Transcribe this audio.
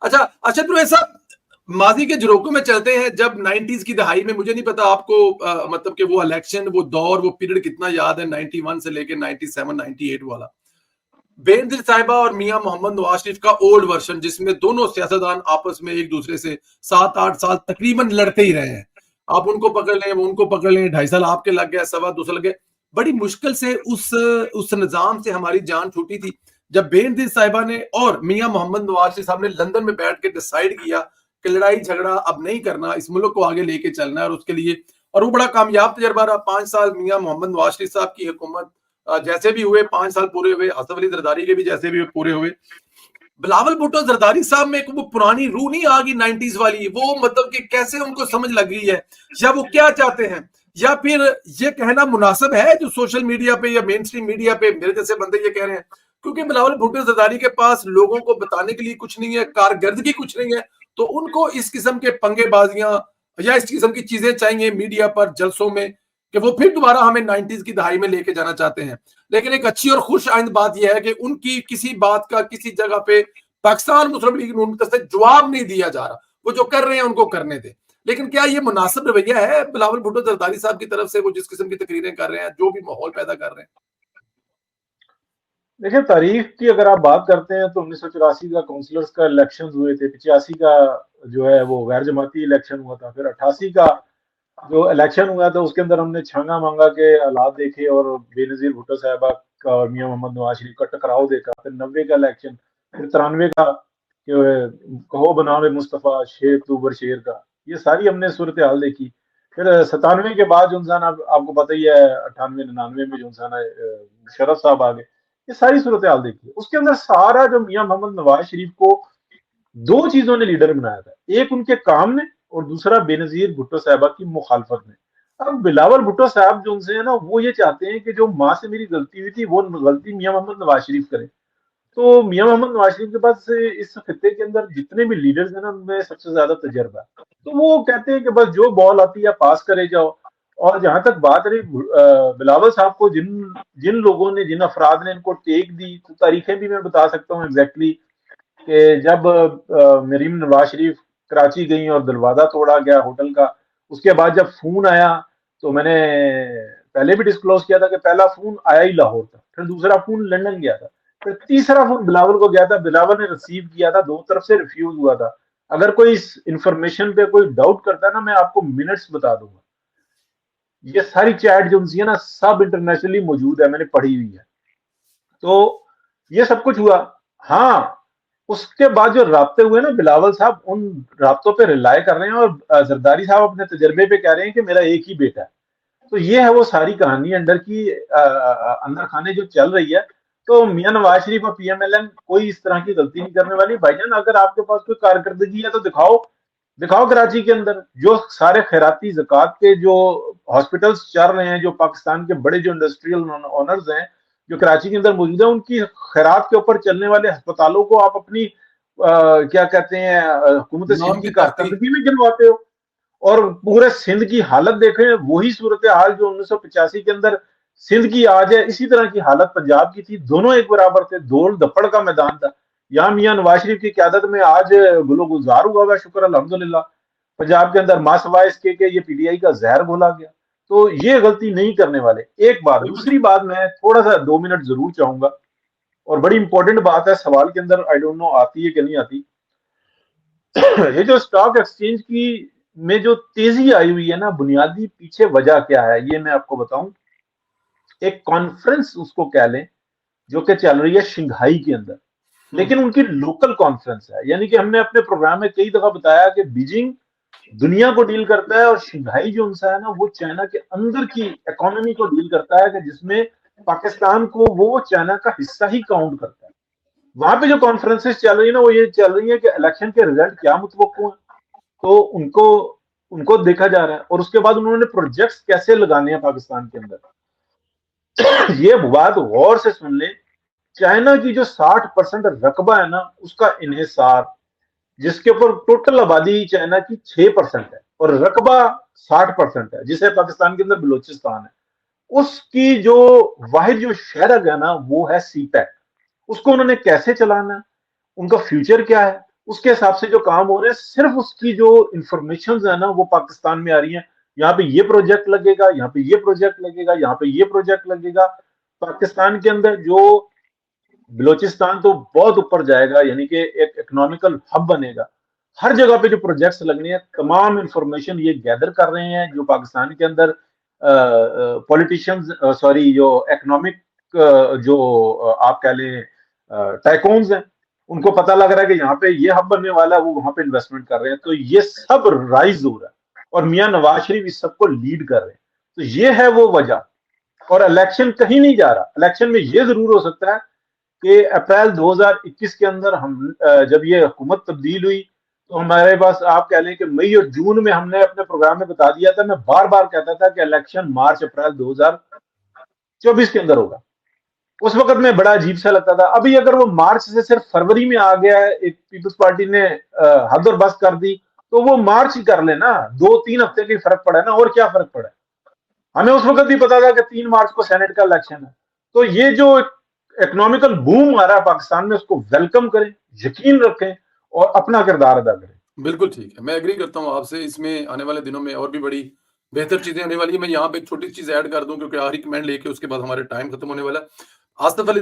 अच्छा, अर्शद फिरोज साहब, माजी के झरोकों में चलते हैं। जब 90s की दहाई में, मुझे नहीं पता आपको मतलब कि वो इलेक्शन, वो दौर, वो पीरियड कितना याद है, 91 से लेके 97 98 वाला। बेनजीर साहिबा और मियां मोहम्मद नवाज शरीफ का ओल्ड वर्जन, जिसमें दोनों सियासतदान आपस में एक दूसरे से 7 8 साल तकरीबन लड़ते ही रहे हैं। आप उनको पकड़ लें, वो उनको पकड़ लें, 2.5 साल आपके लग गए, 2.25 लग गए। बड़ी मुश्किल से उस निजाम से हमारी जान छूटी थी जब बेनजीर साहिबा ने और मियां मोहम्मद नवाज शरीफ साहब ने लंदन में बैठ के डिसाइड किया कि लड़ाई झगड़ा अब नहीं करना, इस मुल्क को आगे लेके चलना है। और उसके लिए, और वो बड़ा कामयाब तजर्बा रहा। 5 साल मियां मोहम्मद नवाज शरीफ साहब की हुकूमत जैसे भी हुए, 5 साल पूरे हुए। असफ अली जरदारी के भी जैसे भी पूरे हुए। बिलावल भुट्टो जरदारी साहब में एक वो पुरानी रूह नहीं आ गई 90s वाली, वो मतलब कि कैसे उनको समझ लग गई है, या वो क्या चाहते हैं, या फिर ये कहना मुनासिब है जो सोशल मीडिया पे या मेन स्ट्रीम मीडिया पे मेरे जैसे बंदे ये कह रहे हैं, क्योंकि बिलावल भुट्टो जरदारी के पास लोगों को बताने के लिए कुछ नहीं है, कारकर्दगी कुछ नहीं है, तो उनको इस किस्म के पंगेबाजियां या इस किस्म की चीजें चाहिए मीडिया पर, जलसों में, कि वो फिर दोबारा हमें 90s की दहाई में लेके जाना चाहते हैं। लेकिन एक अच्छी और खुश आइंद बात यह है कि उनकी किसी बात का किसी जगह पे पाकिस्तान मुस्लिम लीग नून की तरफ से जवाब नहीं दिया जा रहा। वो जो कर रहे हैं उनको करने दे। लेकिन क्या ये मुनासिब रवैया है बिलावल भुट्टो जरदारी साहब की तरफ से, वो जिस किस्म की तकरीरें कर रहे हैं, जो भी माहौल पैदा कर रहे हैं? देखिए, तारीख की अगर आप बात करते हैं तो 1984 का काउंसलर्स का इलेक्शन हुए थे, 85 का जो है वो गैर जमाती इलेक्शन हुआ था, फिर 88 का जो इलेक्शन हुआ था उसके अंदर हमने छांगा मांगा के हालात देखे और बेनजीर भुट्टो साहबा का और मियां मोहम्मद नवाज शरीफ का टकराव देखा। फिर 90 का इलेक्शन, फिर 93 का कहो बनाम मुस्तफ़ा शेर तूबर शेर का, ये सारी हमने सूरत हाल देखी। फिर 97 के बाद जो इंसान आपको पता ही है, 98 99 में जो इंसान शरफ साहब आ गए, ये सारी सूरत हाल देखी। उसके अंदर सारा जो मियां मोहम्मद नवाज शरीफ को दो चीजों ने लीडर बनाया था, एक उनके काम ने और दूसरा बेनजीर भुट्टो साहबा की मुखालफत ने। अब बिलावल भुट्टो साहब जो उनसे है ना, वो ये चाहते हैं कि जो माँ से मेरी गलती हुई थी वो गलती मियां मोहम्मद नवाज शरीफ करे। तो मियां मोहम्मद नवाज शरीफ के पास इस खत्ते के अंदर जितने भी लीडर्स हैं ना, उनमें सबसे ज्यादा तजर्बा है। तो वो कहते हैं कि बस जो बॉल आती है पास करे जाओ। और जहां तक बात रही बिलावल साहब को, जिन जिन लोगों ने, जिन अफराद ने इनको टेक दी, तो तारीखें भी मैं बता सकता हूँ एग्जैक्टली कि जब मरीम नवाज शरीफ कराची गई और दरवाजा तोड़ा गया होटल का, उसके बाद जब फोन आया, तो मैंने पहले भी डिस्क्लोज किया था कि पहला फोन आया ही लाहौर था, फिर दूसरा फोन लंदन गया था, फिर तीसरा फोन बिलावल को गया था, बिलावल ने रिसीव किया था, दो तरफ से रिफ्यूज हुआ था। अगर कोई इस इंफॉर्मेशन पे कोई डाउट करता है ना, मैं आपको मिनट्स बता दूंगा। ये सारी चैट जो है ना, सब इंटरनेशनली मौजूद है, मैंने पढ़ी हुई है। तो ये सब कुछ हुआ। हाँ, उसके बाद जो राब्ते हुए ना, बिलावल साहब उन राब्तों पे रिलाय कर रहे हैं और जरदारी साहब अपने तजर्बे पे कह रहे हैं कि मेरा एक ही बेटा है। तो ये है वो सारी कहानी अंदर की, अंदर खाने जो चल रही है। तो मियां नवाज शरीफ और पीएमएलएन कोई इस तरह की गलती नहीं करने वाली। भाईजान, अगर आपके पास कोई कारकर्दगी है तो दिखाओ, दिखाओ। कराची के अंदर जो सारे खैराती ज़कात के जो हॉस्पिटल्स चल रहे हैं, जो पाकिस्तान के बड़े जो इंडस्ट्रियल ओनर्स हैं जो कराची के अंदर मौजूद है, उनकी खैरात के ऊपर चलने वाले अस्पतालों को आप अपनी क्या कहते हैं, हुकूमत सिंध की नाम कारकर्दगी में गिनवाते हो। और पूरे सिंध की हालत देखें, वही सूरत हाल जो 1985 के अंदर सिंध की आज है, इसी तरह की हालत पंजाब की थी। दोनों एक बराबर थे, दौड़ दपड़ का मैदान था। यहाँ मियां नवाज शरीफ की क्यादत में आज गुलो गुजार हुआ हुआ, शुक्र अल्हम्दुलिल्लाह। पंजाब के अंदर मासवाइस के ये पीटीआई का जहर घोला गया। तो ये गलती नहीं करने वाले। एक बात, दूसरी बात, मैं थोड़ा सा 2 मिनट जरूर चाहूंगा, और बड़ी इंपॉर्टेंट बात है, सवाल के अंदर आई डोंट नो आती है कि नहीं आती। ये जो स्टॉक एक्सचेंज की में जो तेजी आई हुई है ना, बुनियादी पीछे वजह क्या है ये मैं आपको बताऊं। एक कॉन्फ्रेंस उसको कह लें जो कि चल रही है शंघाई के अंदर, लेकिन उनकी लोकल कॉन्फ्रेंस है। यानी कि हमने अपने प्रोग्राम में कई दफा बताया कि बीजिंग दुनिया को डील करता है और शंघाई जो उनसा है ना, वो चाइना के अंदर की इकोनॉमी को डील करता है, कि जिसमें पाकिस्तान को वो चाइना का हिस्सा ही काउंट करता है। वहां पे जो कॉन्फ्रेंसेस चल रही है ना, वो ये चल रही है कि इलेक्शन के रिजल्ट क्या मुतवक्को है, तो उनको उनको देखा जा रहा है। और उसके बाद उन्होंने प्रोजेक्ट्स कैसे लगाने हैं पाकिस्तान के अंदर। ये बात गौर से सुन ले, चाइना की जो 60% रकबा है ना, उसका इन्हिसार, जिसके ऊपर टोटल आबादी चाइना की 6% है और रकबा 60% है, जिसे पाकिस्तान के अंदर बलूचिस्तान है, उसकी जो वाहिद जो शहर है ना, वो है सीपैक। उसको उन्होंने कैसे चलाना है, उनका फ्यूचर क्या है, उसके हिसाब से जो काम हो रहे हैं, सिर्फ उसकी जो इंफॉर्मेशन है ना वो पाकिस्तान में आ रही है। यहाँ पे ये प्रोजेक्ट लगेगा, यहाँ पे ये प्रोजेक्ट लगेगा, यहाँ पे ये प्रोजेक्ट लगेगा। पाकिस्तान के अंदर जो बलोचिस्तान तो बहुत ऊपर जाएगा, यानी कि एक इकोनॉमिकल हब बनेगा। हर जगह पे जो प्रोजेक्ट्स लगने हैं, तमाम इंफॉर्मेशन ये गैदर कर रहे हैं जो पाकिस्तान के अंदर पॉलिटिशियंस, सॉरी, जो इकोनॉमिक जो आप कह लें टाइकून्स हैं, उनको पता लग रहा है कि यहाँ पे ये हब बनने वाला है, वो वहां पे इन्वेस्टमेंट कर रहे हैं। तो ये सब राइज हो रहा है और मियां नवाज शरीफ इस सबको लीड कर रहे हैं। तो ये है वो वजह। और इलेक्शन कहीं नहीं जा रहा। इलेक्शन में ये जरूर हो सकता है कि अप्रैल 2021 के अंदर हम जब ये हुकूमत तब्दील हुई तो हमारे पास आप कह लें कि मई और जून में हमने अपने प्रोग्राम में बता दिया था, मैं बार बार कहता था कि इलेक्शन मार्च अप्रैल 2024 के अंदर होगा। उस वक्त में बड़ा अजीब सा लगता था। अभी अगर वो मार्च से सिर्फ फरवरी में आ गया है, एक पीपल्स पार्टी ने हद और बस कर दी, तो वो मार्च ही कर लेना, 2-3 हफ्ते की फर्क पड़ा है ना, और क्या फर्क पड़ा है। हमें उस वक्त भी पता था कि 3 मार्च को सेनेट का इलेक्शन है। तो ये जो इकोनॉमिकल बूम आ रहा है पाकिस्तान में, उसको वेलकम करें, यकीन रखें और अपना किरदार अदा करें। बिल्कुल ठीक है, मैं एग्री करता हूँ आपसे। इसमें आने वाले दिनों में और भी बड़ी बेहतर चीजें होने वाली है। मैं यहाँ पे एक छोटी चीज ऐड कर दूं क्योंकि आखिरी कमेंट लेके उसके बाद हमारे टाइम खत्म होने वाला है। आसिफ अली